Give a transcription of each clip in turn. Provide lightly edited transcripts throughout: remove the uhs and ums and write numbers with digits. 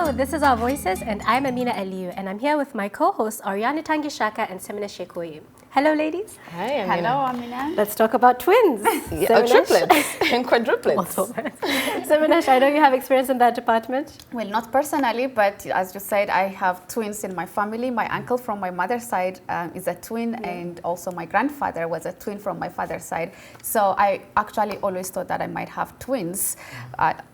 Hello, this is Our Voices, and I'm Amina Aliyu, and I'm here with my co-hosts Ariana Tangishaka and Semina Shekoye. Hello, ladies. Hi, Amina. Hello, Amina. Let's talk about twins. Triplets and quadruplets. Semina, I know you have experience in that department. Well, not personally, but as you said, I have twins in my family. My uncle from my mother's side is a twin, and also my grandfather was a twin from my father's side. So I actually always thought that I might have twins.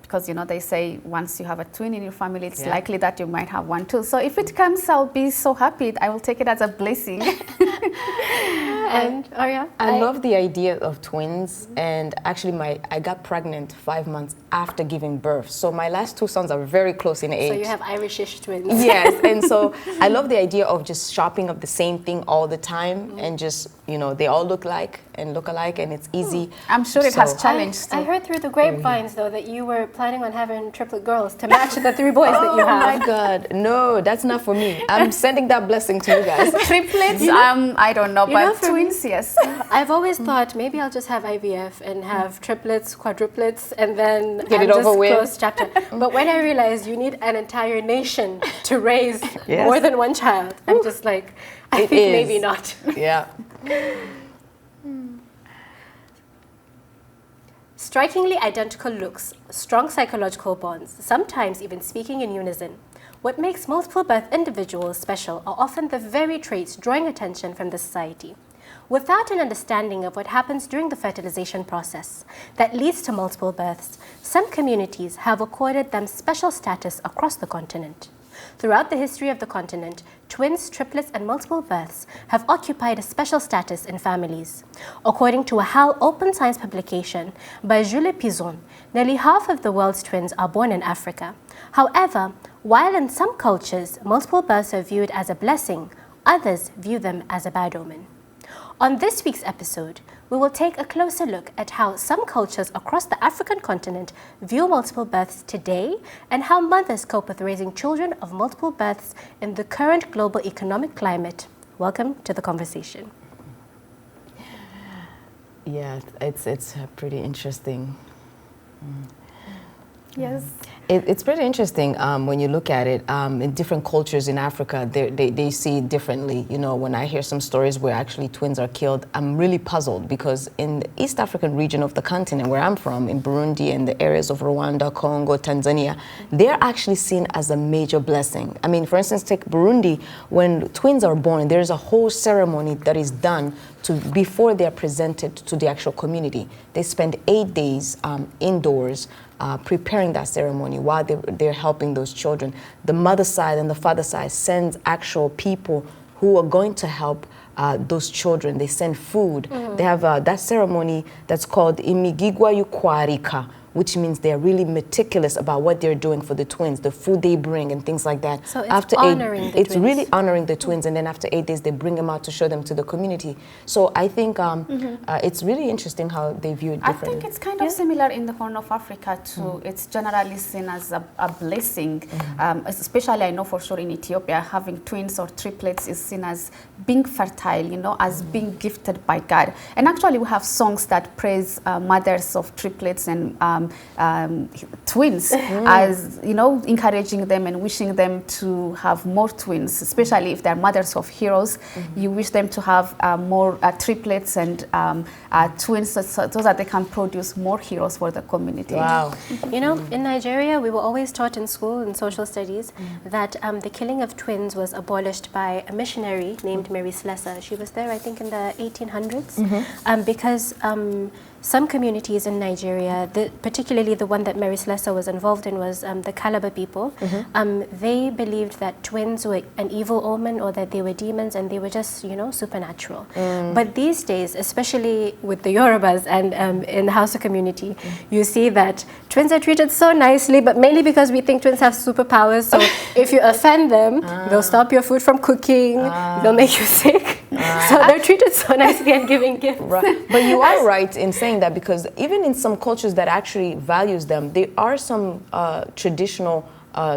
Because, you know, they say once you have a twin in your family, it's likely that you might have one too. So if it comes, I'll be so happy. I will take it as a blessing. And Arya? I love the idea of twins. And actually, I got pregnant 5 months after giving birth. So my last two sons are very close in age. So you have Irishish twins. Yes. And so I love the idea of just shopping of the same thing all the time. And just, you know, they all look alike, and it's easy. I'm sure it has challenged. I heard through the grapevines, though, that you were planning on having triplet girls to match the 3 boys that you have. Oh my God, no, that's not for me. I'm sending that blessing to you guys. Triplets, I don't know, but twins, yes. I've always thought maybe I'll just have IVF and have triplets, quadruplets, and then get it over with. Close chapter. But when I realized you need an entire nation to raise more than one child, I'm just like, I think maybe not. Yeah. Strikingly identical looks, strong psychological bonds, sometimes even speaking in unison. What makes multiple birth individuals special are often the very traits drawing attention from the society. Without an understanding of what happens during the fertilization process that leads to multiple births, some communities have accorded them special status across the continent. Throughout the history of the continent, twins, triplets, and multiple births have occupied a special status in families. According to a HAL Open Science publication by Jules Pizon, nearly half of the world's twins are born in Africa. However, while in some cultures multiple births are viewed as a blessing, others view them as a bad omen. On this week's episode, we will take a closer look at how some cultures across the African continent view multiple births today and how mothers cope with raising children of multiple births in the current global economic climate. Welcome to the conversation. Yeah, it's pretty interesting. Yes. It's pretty interesting when you look at it. In different cultures in Africa, they see it differently. You know, when I hear some stories where actually twins are killed, I'm really puzzled because in the East African region of the continent where I'm from, in Burundi and the areas of Rwanda, Congo, Tanzania, they're actually seen as a major blessing. I mean, for instance, take Burundi, when twins are born, there's a whole ceremony that is done before they're presented to the actual community. They spend 8 days indoors preparing that ceremony while they're helping those children. The mother side and the father side sends actual people who are going to help those children. They send food. They have that ceremony that's called Imigigwa Yukwarika, which means they're really meticulous about what they're doing for the twins, the food they bring and things like that. So it's honoring the twins. It's really honoring the twins, and then after 8 days, they bring them out to show them to the community. So I think it's really interesting how they view it differently. I think it's kind of similar in the Horn of Africa too. It's generally seen as a blessing, especially I know for sure in Ethiopia, having twins or triplets is seen as being fertile, you know, as being gifted by God. And actually we have songs that praise mothers of triplets and twins as, you know, encouraging them and wishing them to have more twins, especially if they're mothers of heroes. You wish them to have more triplets and twins so that they can produce more heroes for the community. Wow. You know, in Nigeria, we were always taught in school in social studies that the killing of twins was abolished by a missionary named Mary Slessor. She was there, I think, in the 1800s because some communities in Nigeria, particularly the one that Mary Slessor was involved in was the Calabar people. They believed that twins were an evil omen or that they were demons and they were just, you know, supernatural. But these days, especially with the Yorubas and in the Hausa community, you see that twins are treated so nicely, but mainly because we think twins have superpowers. So if you offend them, they'll stop your food from cooking, they'll make you sick. So they're treated so nicely and giving gifts. Right. But you are right in saying that, because even in some cultures that actually values them, there are some traditional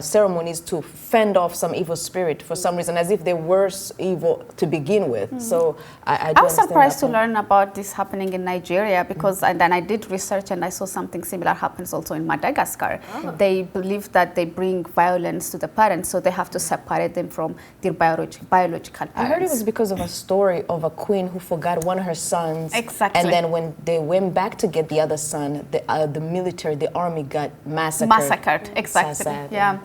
ceremonies to fend off some evil spirit for some reason, as if they were evil to begin with. So I was surprised to learn about this happening in Nigeria because and then I did research and I saw something similar happens also in Madagascar. They believe that they bring violence to the parents, so they have to separate them from their biological parents. I heard it was because of a story of a queen who forgot one of her sons. Exactly. And then when they went back to get the other son, the military, the army got massacred. Exactly. So sad. Yeah.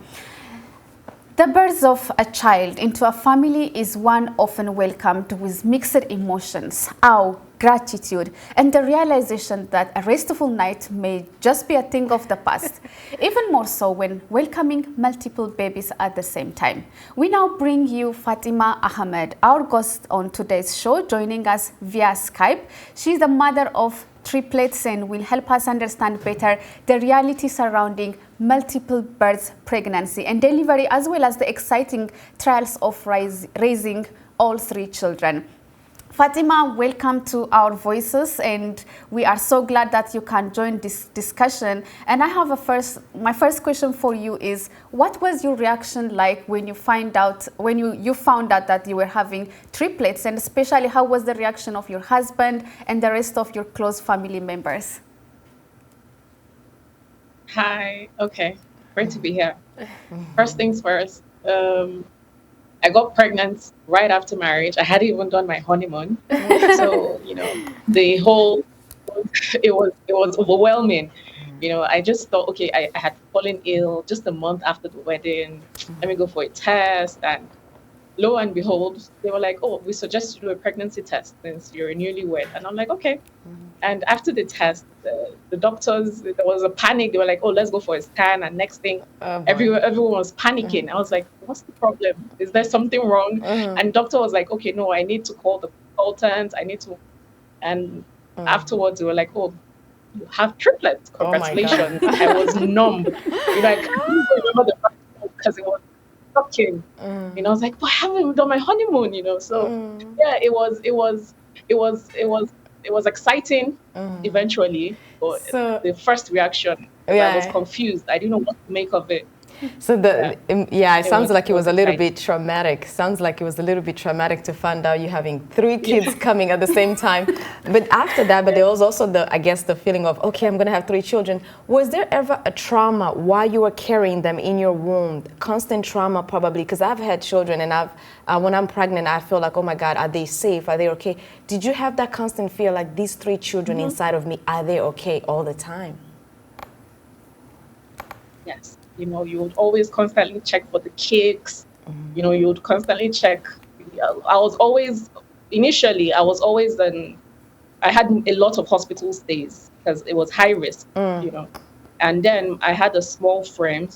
The birth of a child into a family is one often welcomed with mixed emotions, awe, gratitude, and the realization that a restful night may just be a thing of the past. Even more so when welcoming multiple babies at the same time. We now bring you Fatima Ahmed, our guest on today's show, joining us via Skype. She's the mother of triplets and will help us understand better the reality surrounding multiple births, pregnancy and delivery, as well as the exciting trials of raising all three children. Fatima, welcome to our voices, and we are so glad that you can join this discussion. And I have my first question for you is, what was your reaction like when you found out that you were having triplets, and especially how was the reaction of your husband and the rest of your close family members? Hi, okay, great to be here. First things first, I got pregnant right after marriage. I hadn't even done my honeymoon. So, the whole, it was overwhelming. I just thought, okay, I had fallen ill just a month after the wedding. Let me go for a test. And lo and behold, they were like, oh, we suggest you do a pregnancy test since you're newlywed. And I'm like, okay. And after the test, the doctors, there was a panic. They were like, oh, let's go for a scan. And next thing, everyone was panicking. I was like, what's the problem? Is there something wrong? And doctor was like, okay, no, I need to call the consultant. And afterwards, they were like, oh, you have triplets. Congratulations. I was numb. I couldn't remember the because it was shocking. I was like, well, I haven't even done my honeymoon, So yeah, it was exciting eventually, but the first reaction, I was confused. I didn't know what to make of it. So it sounds like it was a little bit traumatic. Sounds like it was a little bit traumatic to find out you're having three kids coming at the same time. But after that, there was also the feeling of, okay, I'm gonna have three children. Was there ever a trauma while you were carrying them in your womb? Constant trauma, probably, because I've had children, and when I'm pregnant, I feel like, oh my God, are they safe? Are they okay? Did you have that constant fear, like these three children inside of me, are they okay all the time? Yes. You would always constantly check for the kicks. You would constantly check. Initially, I had a lot of hospital stays because it was high risk, And then I had a small frame.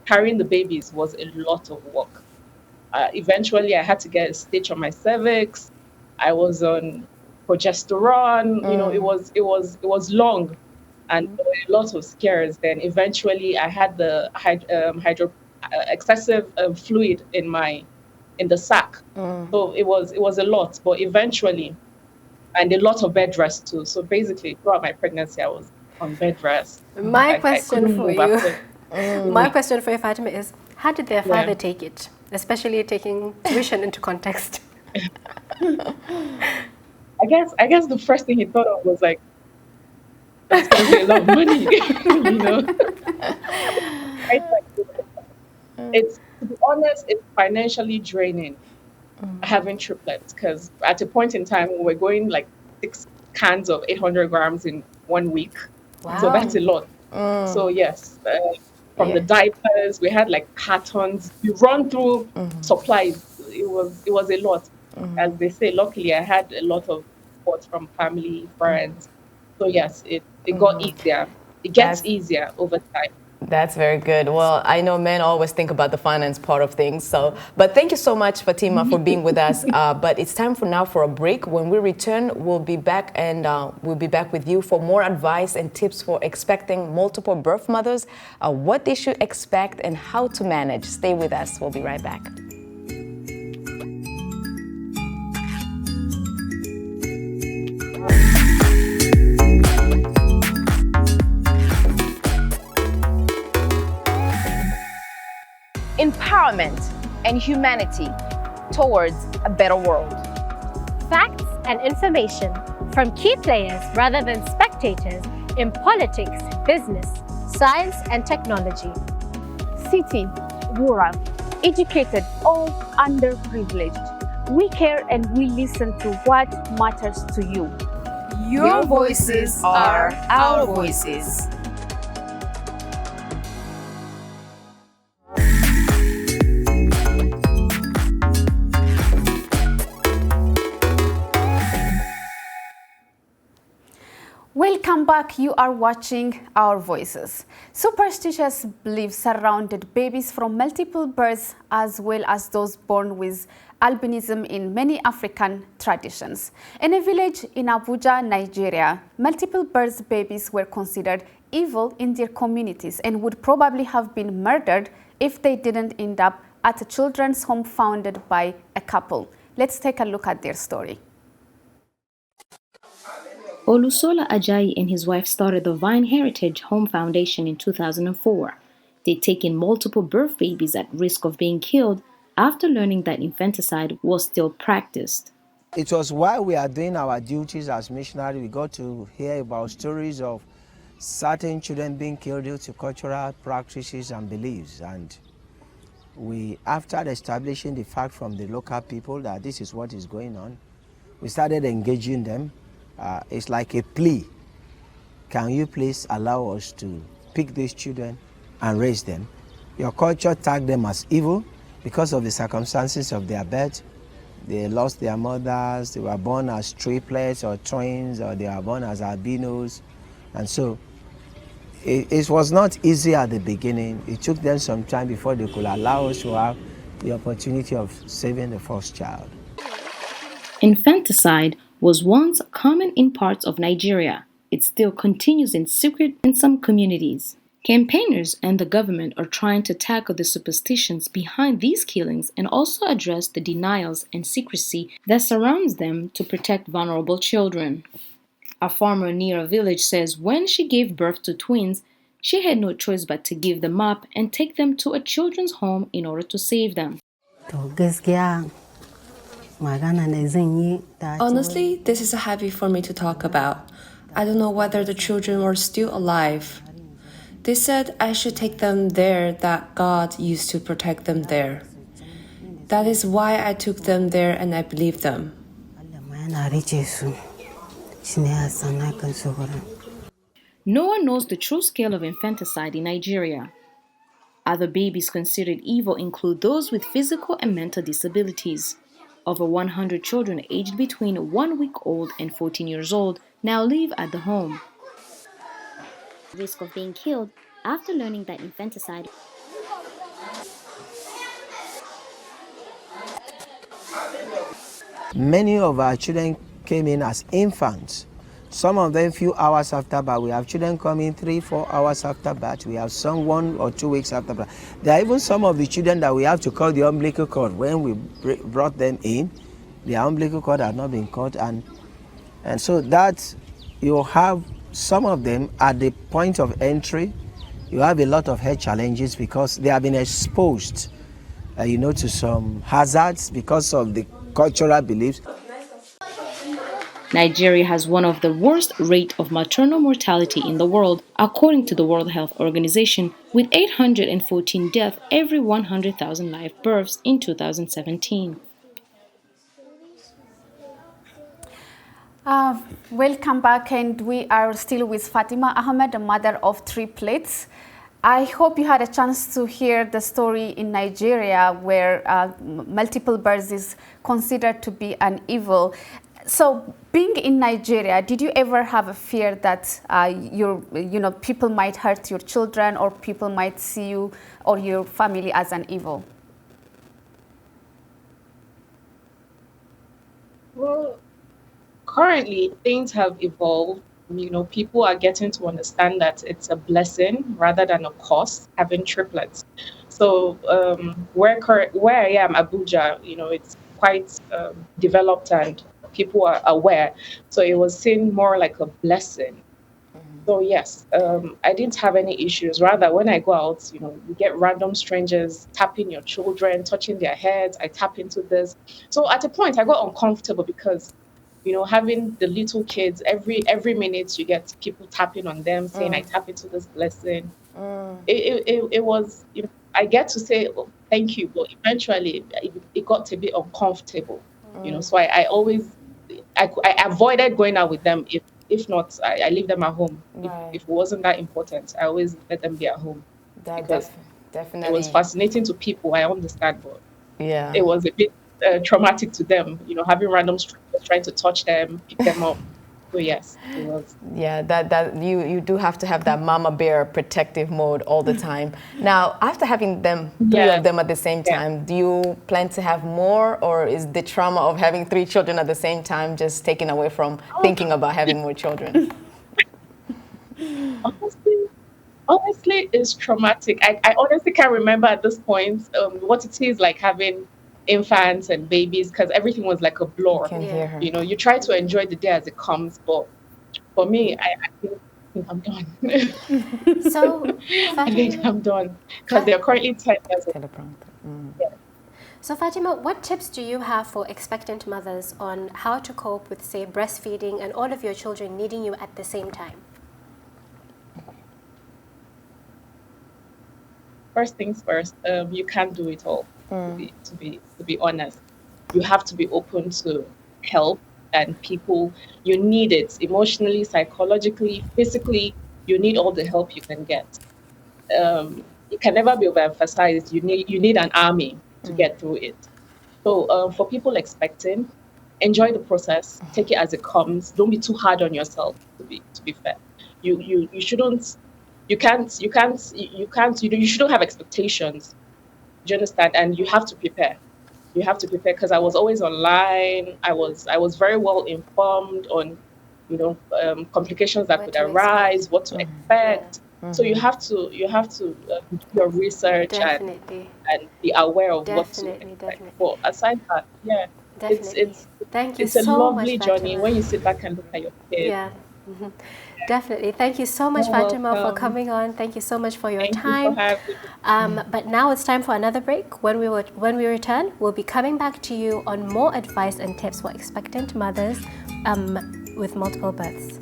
Carrying the babies was a lot of work. Eventually, I had to get a stitch on my cervix. I was on progesterone. It was long. And there were a lot of scares. Then eventually I had the excessive fluid in the sac. So it was a lot, but eventually, and a lot of bed rest too. So basically throughout my pregnancy, I was on bed rest. My question for you, Fatima, is how did their father take it? Especially taking tuition into context. I guess the first thing he thought of was like, that's going to be a lot of money, It's, to be honest, it's financially draining having triplets, because at a point in time we were going like 6 cans of 800 grams in 1 week. Wow. So that's a lot. So yes, from the diapers, we had like cartons. You run through supplies. It was a lot. As they say, luckily I had a lot of support from family, friends. So yes, it got easier. It gets easier over time. That's very good. Well, I know men always think about the finance part of things. But thank you so much, Fatima, for being with us. But it's time for a break. When we return, we'll be back, and we'll be back with you for more advice and tips for expecting multiple birth mothers, what they should expect, and how to manage. Stay with us. We'll be right back. empowerment, and humanity towards a better world. Facts and information from key players rather than spectators in politics, business, science, and technology. City, rural, educated, or underprivileged. We care and we listen to what matters to you. Your voices are our voices. Welcome back. You are watching Our Voices. Superstitious beliefs surrounded babies from multiple births as well as those born with albinism in many African traditions. In a village in Abuja, Nigeria, multiple birth babies were considered evil in their communities and would probably have been murdered if they didn't end up at a children's home founded by a couple. Let's take a look at their story. Olusola Ajayi and his wife started the Vine Heritage Home Foundation in 2004. They'd taken multiple birth babies at risk of being killed after learning that infanticide was still practiced. It was while we are doing our duties as missionaries, we got to hear about stories of certain children being killed due to cultural practices and beliefs. And we, after establishing the fact from the local people that this is what is going on, we started engaging them. It's like a plea. Can you please allow us to pick these children and raise them? Your culture tagged them as evil because of the circumstances of their birth. They lost their mothers, they were born as triplets or twins, or they were born as albinos. And so it was not easy at the beginning. It took them some time before they could allow us to have the opportunity of saving the first child. Infanticide was once common in parts of Nigeria. It still continues in secret in some communities. Campaigners and the government are trying to tackle the superstitions behind these killings and also address the denials and secrecy that surrounds them to protect vulnerable children. A farmer near a village says when she gave birth to twins, she had no choice but to give them up and take them to a children's home in order to save them. Honestly, this is heavy for me to talk about. I don't know whether the children were still alive. They said I should take them there, that God used to protect them there. That is why I took them there and I believed them. No one knows the true scale of infanticide in Nigeria. Other babies considered evil include those with physical and mental disabilities. Over 100 children aged between 1 week old and 14 years old now live at the home. Risk of being killed after learning that infanticide. Many of our children came in as infants. Some of them few hours after birth. We have children coming 3-4 hours after birth. We have some 1 or 2 weeks after birth. There are even some of the children that we have to cut the umbilical cord. When we brought them in, the umbilical cord had not been cut, and so that you have some of them at the point of entry. You have a lot of health challenges because they have been exposed, to some hazards because of the cultural beliefs. Nigeria has one of the worst rate of maternal mortality in the world, according to the World Health Organization, with 814 deaths every 100,000 live births in 2017. Welcome back, and we are still with Fatima Ahmed, a mother of triplets. I hope you had a chance to hear the story in Nigeria where multiple births is considered to be an evil. So, being in Nigeria, did you ever have a fear that people might hurt your children, or people might see you or your family as an evil? Well, currently things have evolved. People are getting to understand that it's a blessing rather than a curse having triplets. So where I am, Abuja, it's quite developed and people are aware. So it was seen more like a blessing So yes, I didn't have any issues. Rather, when I go out, you get random strangers tapping your children, touching their heads. I tap into this. So at a point, I got uncomfortable because, having the little kids, every minute you get people tapping on them, saying, "I tap into this blessing." It was, I get to say, "Oh, thank you," but eventually it got to be uncomfortable. So I always I avoided going out with them. If not, I leave them at home. If it wasn't that important, I always let them be at home because Definitely. it was fascinating to people. I understand, but Yeah. it was a bit traumatic to them. Having random strangers trying to touch them, pick them up. So yes, it was. Yeah, that you do have to have that mama bear protective mode all the time. Now, after having three of them at the same time, do you plan to have more, or is the trauma of having 3 children at the same time just taken away from thinking about having more children? Honestly, it's traumatic. I honestly can't remember at this point what it is like having infants and babies because everything was like a blur. I can hear her. You try to enjoy the day as it comes, but for me, I think I'm done. So, I think I'm done because they're currently 10 years old. Yeah. So Fatima, what tips do you have for expectant mothers on how to cope with, say, breastfeeding and all of your children needing you at the same time? First things first, you can't do it all. To be honest, you have to be open to help and people. You need it emotionally, psychologically, physically. You need all the help you can get. It can never be overemphasized. You need an army to get through it. So for people expecting, enjoy the process. Take it as it comes. Don't be too hard on yourself. To be fair, you shouldn't. You shouldn't have expectations. Do you understand? And you have to prepare. You have to prepare because I was always online. I was very well informed on, complications that could arise, what to expect. So you have to do your research and be aware of what to expect. But aside that, it's a lovely journey when you sit back and look at your kids. Yeah. Mm-hmm. Definitely. Thank you so much, Fatima, for coming on. Thank you so much for your time. Thank you for having me. But now it's time for another break. When we return, we'll be coming back to you on more advice and tips for expectant mothers with multiple births.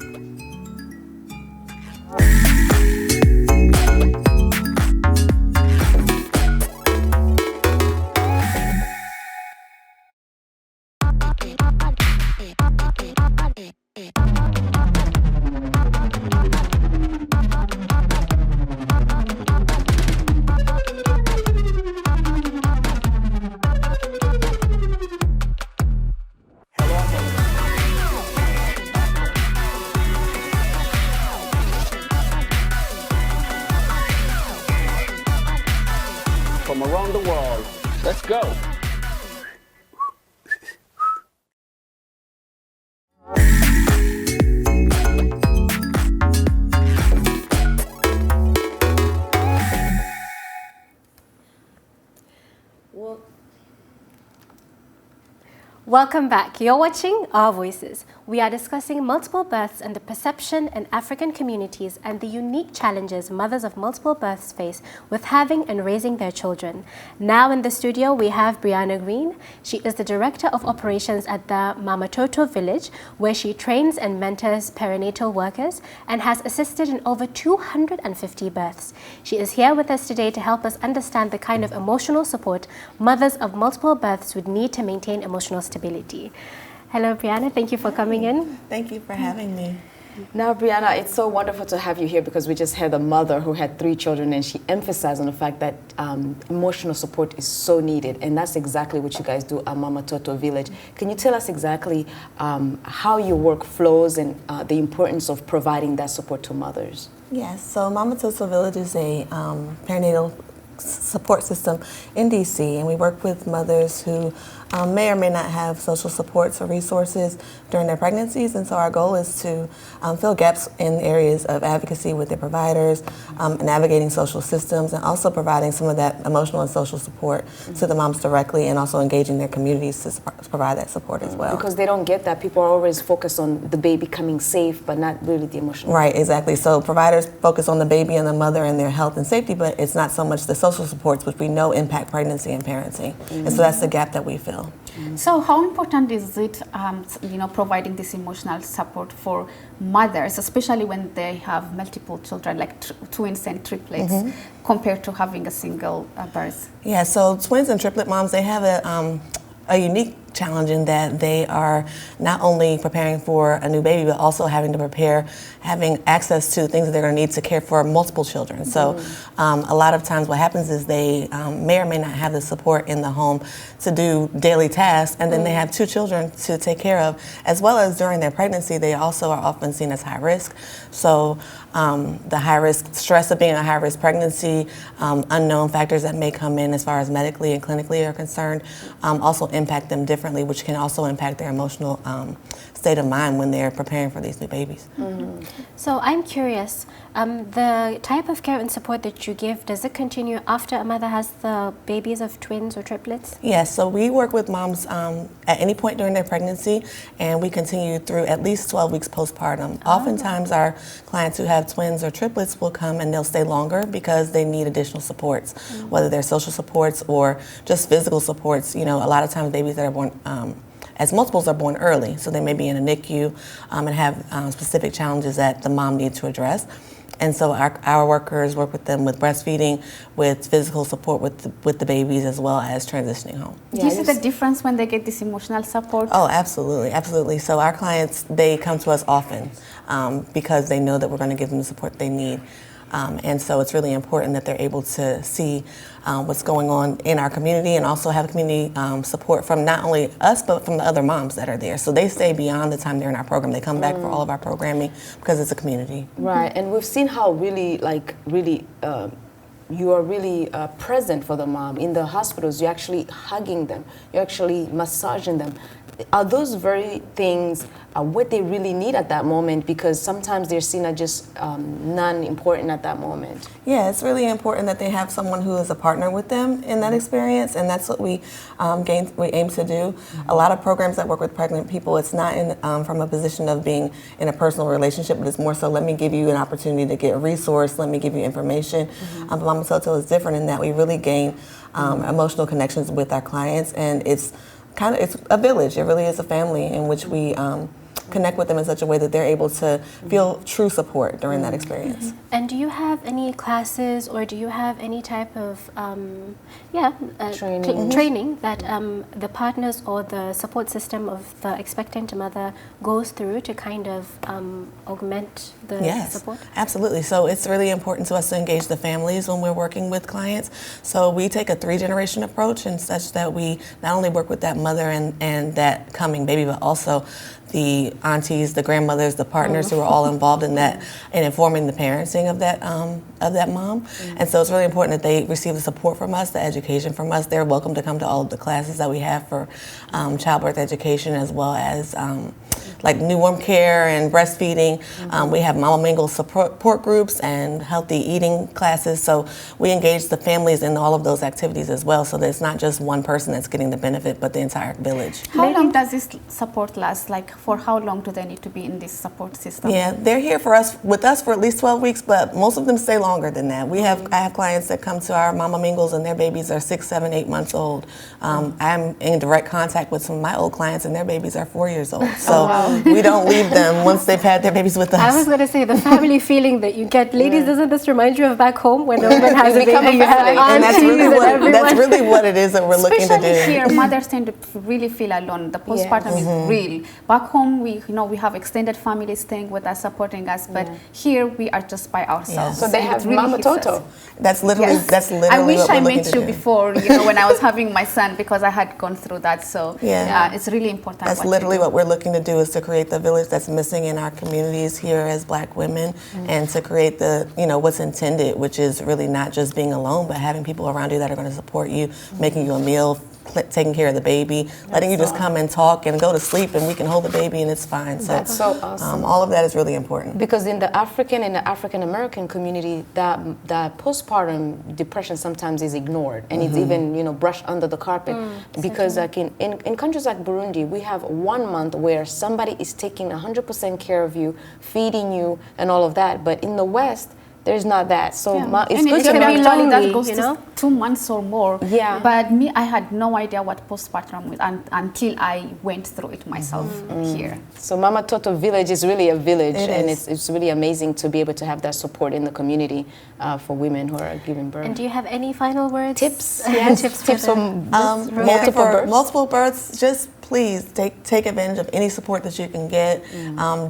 From around the world. Let's go. Welcome back. You're watching Our Voices. We are discussing multiple births and the perception in African communities and the unique challenges mothers of multiple births face with having and raising their children. Now in the studio, we have Brianna Green. She is the Director of Operations at the Mamatoto Village, where she trains and mentors perinatal workers and has assisted in over 250 births. She is here with us today to help us understand the kind of emotional support mothers of multiple births would need to maintain emotional stability. Hello, Brianna. Thank you for coming in. Thank you for having me. Now, Brianna, it's so wonderful to have you here because we just had a mother who had 3 children and she emphasized on the fact that emotional support is so needed, and that's exactly what you guys do at Mamatoto Village. Can you tell us exactly how your work flows and the importance of providing that support to mothers? Yes, so Mamatoto Village is a perinatal support system in DC, and we work with mothers who may or may not have social supports or resources during their pregnancies, and so our goal is to fill gaps in areas of advocacy with their providers, navigating social systems, and also providing some of that emotional and social support to the moms directly, and also engaging their communities to provide that support as well. Because they don't get that. People are always focused on the baby coming safe, but not really the emotional. Right, exactly. So providers focus on the baby and the mother and their health and safety, but it's not so much the social supports, which we know impact pregnancy and parenting. And so that's the gap that we fill. So how important is it, providing this emotional support for mothers, especially when they have multiple children, like twins and triplets, compared to having a single birth? Yeah, so twins and triplet moms, they have a unique challenge in that they are not only preparing for a new baby, but also having access to things that they're going to need to care for multiple children. So a lot of times what happens is they may or may not have the support in the home to do daily tasks, and then they have 2 children to take care of, as well as during their pregnancy, they also are often seen as high risk. So the high risk stress of being a high risk pregnancy, unknown factors that may come in as far as medically and clinically are concerned, also impact them differently, which can also impact their emotional state of mind when they're preparing for these new babies. So I'm curious, the type of care and support that you give, does it continue after a mother has the babies of twins or triplets? Yes, so we work with moms at any point during their pregnancy, and we continue through at least 12 weeks postpartum. Oftentimes our clients who have twins or triplets will come and they'll stay longer because they need additional supports, whether they're social supports or just physical supports. You know, a lot of times babies that are born as multiples are born early, so they may be in a NICU and have specific challenges that the mom needs to address. And so our workers work with them with breastfeeding, with physical support with the babies, as well as transitioning home. Do you see the difference when they get this emotional support? Oh, absolutely, absolutely. So our clients, they come to us often because they know that we're going to give them the support they need. And so it's really important that they're able to see what's going on in our community, and also have community support from not only us, but from the other moms that are there. So they stay beyond the time they're in our program. They come back for all of our programming because it's a community. Right, and we've seen how you are really present for the mom. In the hospitals, you're actually hugging them. You're actually massaging them. Are those very things what they really need at that moment? Because sometimes they're seen as just non-important at that moment. Yeah, it's really important that they have someone who is a partner with them in that experience, and that's what we aim to do. A lot of programs that work with pregnant people, it's not from a position of being in a personal relationship, but it's more so, let me give you an opportunity to get a resource, let me give you information. Mama Toto is different in that we really gain emotional connections with our clients, and it's a village. It really is a family in which we connect with them in such a way that they're able to feel true support during that experience. And do you have any classes, or do you have any type of training that the partners or the support system of the expectant mother goes through to kind of augment the support? Absolutely. So it's really important to us to engage the families when we're working with clients. So we take a 3-generation approach, in such that we not only work with that mother and that coming baby, but also the aunties, the grandmothers, the partners who are all involved in that, and informing the parenting of that mom. And so it's really important that they receive the support from us, the education from us. They're welcome to come to all of the classes that we have for childbirth education, as well as like newborn care and breastfeeding. We have Mama Mingle support groups and healthy eating classes. So we engage the families in all of those activities as well, so that it's not just one person that's getting the benefit, but the entire village. How long does this support last? Like, for how long do they need to be in this support system? Yeah, they're here with us for at least 12 weeks, but most of them stay longer than that. I have clients that come to our Mama Mingles and their babies are 6, 7, 8 months old. I'm in direct contact with some of my old clients and their babies are 4 years old. So we don't leave them once they've had their babies with us. I was going to say, the family feeling that you get. Ladies, doesn't this remind you of back home when a woman has a baby? You have and that's really what it is that we're looking to do. Especially here, mothers tend to really feel alone. The postpartum is real. Back home, we have extended families staying with us, supporting us, but here we are just by ourselves. So they have really Mama Toto. That's literally I wish I met you before, when I was having my son, because I had gone through that. So it's really important. That's literally what we're looking to do, is to create the village that's missing in our communities here as Black women, and to create the what's intended, which is really not just being alone, but having people around you that are going to support you, making you a meal, taking care of the baby, letting you just come and talk and go to sleep, and we can hold the baby and it's fine. So that's so awesome. All of that is really important. Because in the African and the African American community, that postpartum depression sometimes is ignored, and it's even brushed under the carpet. Because like in countries like Burundi, we have 1 month where somebody is taking 100% care of you, feeding you, and all of that. But in the West, there's not that. So it's good to be lonely, that lonely, goes to 2 months or more. Yeah. But me, I had no idea what postpartum was until I went through it myself here. So Mama Toto Village is really a village, and is. it's really amazing to be able to have that support in the community for women who are giving birth. And do you have any final words? Tips? Yeah, tips from multiple births. Just please take advantage of any support that you can get.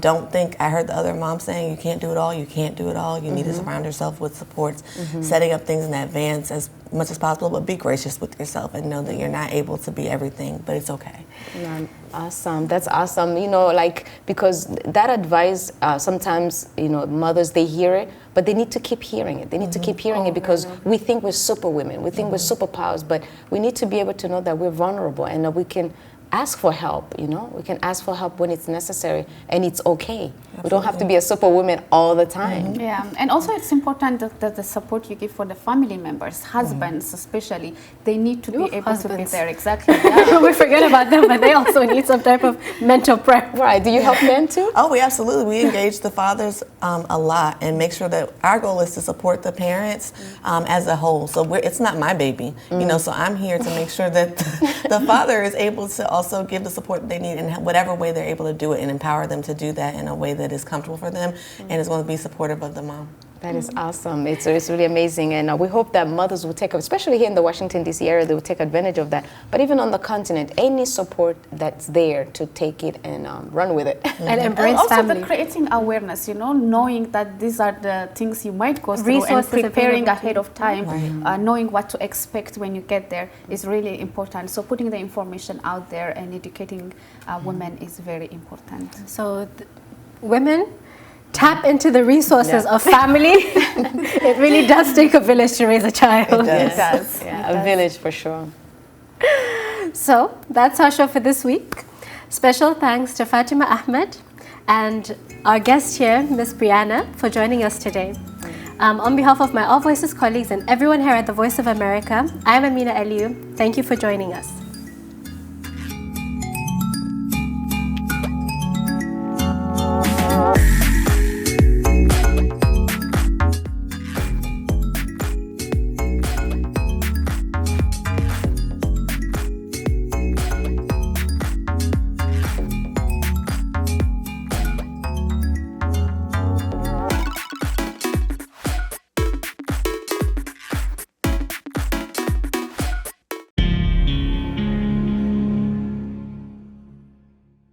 Don't think, I heard the other mom saying, you can't do it all. You can't do it all. You need to surround yourself with supports, setting up things in advance as much as possible, but be gracious with yourself and know that you're not able to be everything, but it's okay. Awesome. That's awesome. Because that advice, sometimes, mothers, they hear it, but they need to keep hearing it. They need to keep hearing it because we think we're super women. We think we're superpowers, but we need to be able to know that we're vulnerable and that we can ask for help, we can ask for help when it's necessary, and it's okay. Absolutely. We don't have to be a superwoman all the time. Yeah, and also it's important that the support you give for the family members, husbands especially, they need to be able to be there. Exactly. Yeah. We forget about them, but they also need some type of mental prep. Right, do you help men too? Oh, we absolutely. We engage the fathers a lot and make sure that our goal is to support the parents as a whole. So it's not my baby, so I'm here to make sure that the father is able to also give the support they need in whatever way they're able to do it, and empower them to do that in a way that is comfortable for them and is going to be supportive of the mom. That is awesome. It's really amazing, and we hope that mothers will take, especially here in the Washington, D.C. area, they will take advantage of that. But even on the continent, any support that's there to take it and run with it. And embrace also family. the creating awareness, knowing that these are the things you might go through, Resources and preparing available. ahead of time, knowing what to expect when you get there is really important. So putting the information out there and educating women is very important. So women, tap into the resources of family. It really does take a village to raise a child. It does. Yeah, a village for sure. So that's our show for this week. Special thanks to Fatima Ahmed and our guest here, Miss Brianna, for joining us today. On behalf of my All Voices colleagues and everyone here at the Voice of America, I'm Amina Aliou. Thank you for joining us.